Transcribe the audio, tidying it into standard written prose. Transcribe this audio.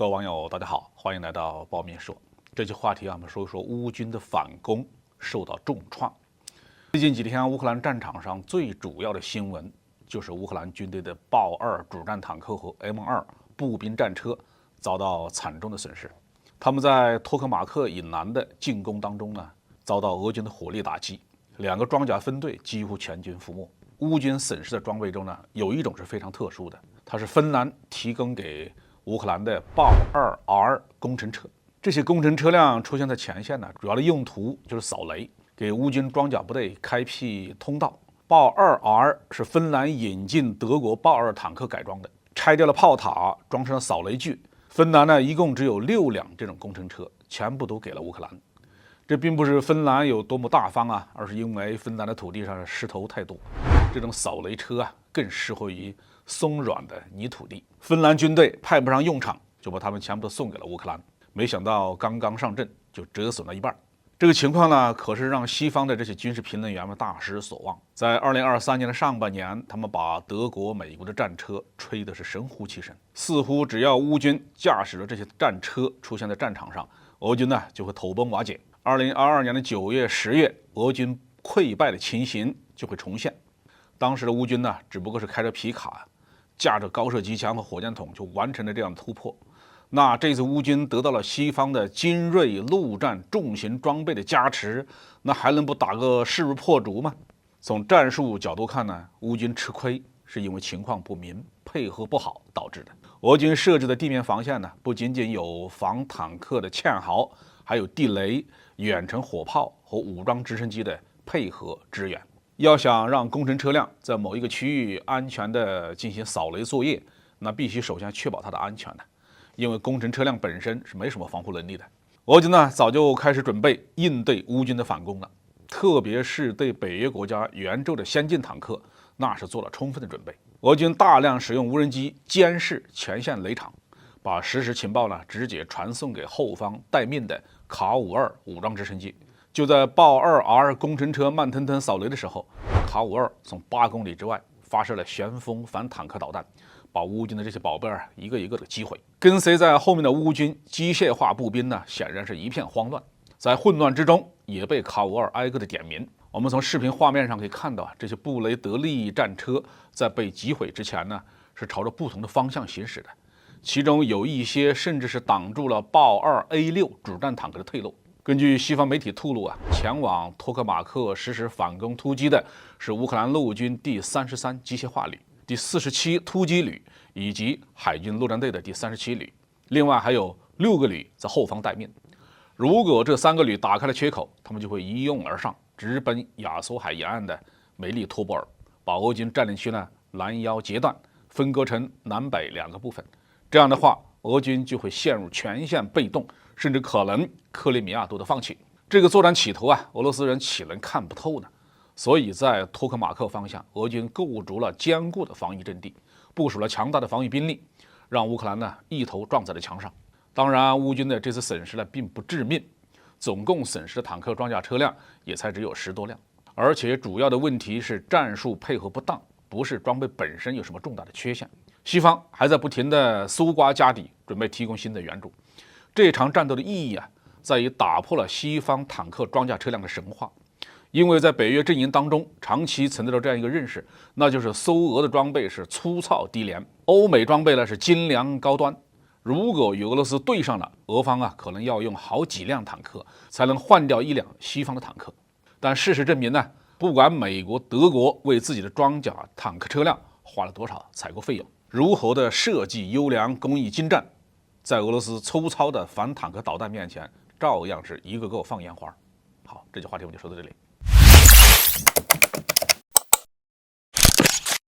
各位网友，大家好，欢迎来到报面说。这期话题我们说一说乌军的反攻受到重创。最近几天，乌克兰战场上最主要的新闻就是乌克兰军队的豹2主战坦克和 M2步兵战车遭到惨重的损失。他们在托克马克以南的进攻当中呢，遭到俄军的火力打击，2个装甲分队几乎全军覆没。乌军损失的装备中呢，有一种是非常特殊的，它是芬兰提供给乌克兰的豹2R 工程车。这些工程车辆出现在前线呢，主要的用途就是扫雷，给乌军装甲部队开辟通道。豹2R 是芬兰引进德国豹2坦克改装的，拆掉了炮塔，装上了扫雷具。芬兰呢，一共只有6辆这种工程车，全部都给了乌克兰。这并不是芬兰有多么大方啊，而是因为芬兰的土地上的石头太多，这种扫雷车啊更适合于松软的泥土地。芬兰军队派不上用场，就把他们全部都送给了乌克兰。没想到刚刚上阵就折损了一半。这个情况呢，可是让西方的这些军事评论员们大失所望。在2023年的上半年，他们把德国、美国的战车吹的是神乎其神，似乎只要乌军驾驶着这些战车出现在战场上，俄军呢就会土崩瓦解。2022年的9月、10月，俄军溃败的情形就会重现。当时的乌军呢，只不过是开着皮卡，架着高射机枪和火箭筒就完成了这样的突破。那这次乌军得到了西方的精锐陆战重型装备的加持，那还能不打个势如破竹吗？从战术角度看呢，乌军吃亏是因为情况不明、配合不好导致的。俄军设置的地面防线呢，不仅仅有防坦克的堑壕，还有地雷、远程火炮和武装直升机的配合支援。要想让工程车辆在某一个区域安全地进行扫雷作业，那必须首先确保它的安全的，因为工程车辆本身是没什么防护能力的。俄军呢早就开始准备应对乌军的反攻了，特别是对北约国家援助的先进坦克，那是做了充分的准备。俄军大量使用无人机监视前线雷场，把实时情报呢直接传送给后方待命的卡52武装直升机。就在豹2R 工程车慢腾腾扫雷的时候，卡52从8公里之外发射了旋风反坦克导弹，把乌军的这些宝贝一个一个的击毁。跟随在后面的乌军机械化步兵呢，显然是一片慌乱，在混乱之中也被卡52挨个的点名。我们从视频画面上可以看到，这些布雷德利战车在被击毁之前呢，是朝着不同的方向行驶的，其中有一些甚至是挡住了豹2A6主战坦克的退路。根据西方媒体透露前往托克马克实施反攻突击的是乌克兰陆军第33机械化旅、第47突击旅以及海军陆战队的第37旅，另外还有6个旅在后方待命。如果这3个旅打开了缺口，他们就会一拥而上，直奔亚速海沿岸的梅利托波尔，把俄军占领区呢拦腰截断，分割成南北2个部分。这样的话，俄军就会陷入全线被动，甚至可能克里米亚都得放弃。这个作战起头俄罗斯人岂能看不透呢？所以在托克马克方向，俄军构筑了坚固的防御阵地，部署了强大的防御兵力，让乌克兰呢一头撞在了墙上。当然，乌军的这次损失呢并不致命，总共损失的坦克装甲车辆也才只有10多辆，而且主要的问题是战术配合不当，不是装备本身有什么重大的缺陷。西方还在不停地搜刮家底，准备提供新的援助。这场战斗的意义在于打破了西方坦克装甲车辆的神话。因为在北约阵营当中长期存在着这样一个认识，那就是搜俄的装备是粗糙低廉，欧美装备呢是精良高端。如果与俄罗斯对上了，俄方可能要用好几辆坦克才能换掉1辆西方的坦克。但事实证明呢，不管美国、德国为自己的装甲坦克车辆花了多少采购费用，如何的设计优良、工艺精湛，在俄罗斯粗糙的反坦克导弹面前，照样是一个个放烟花。好，这期话题我们就说到这里。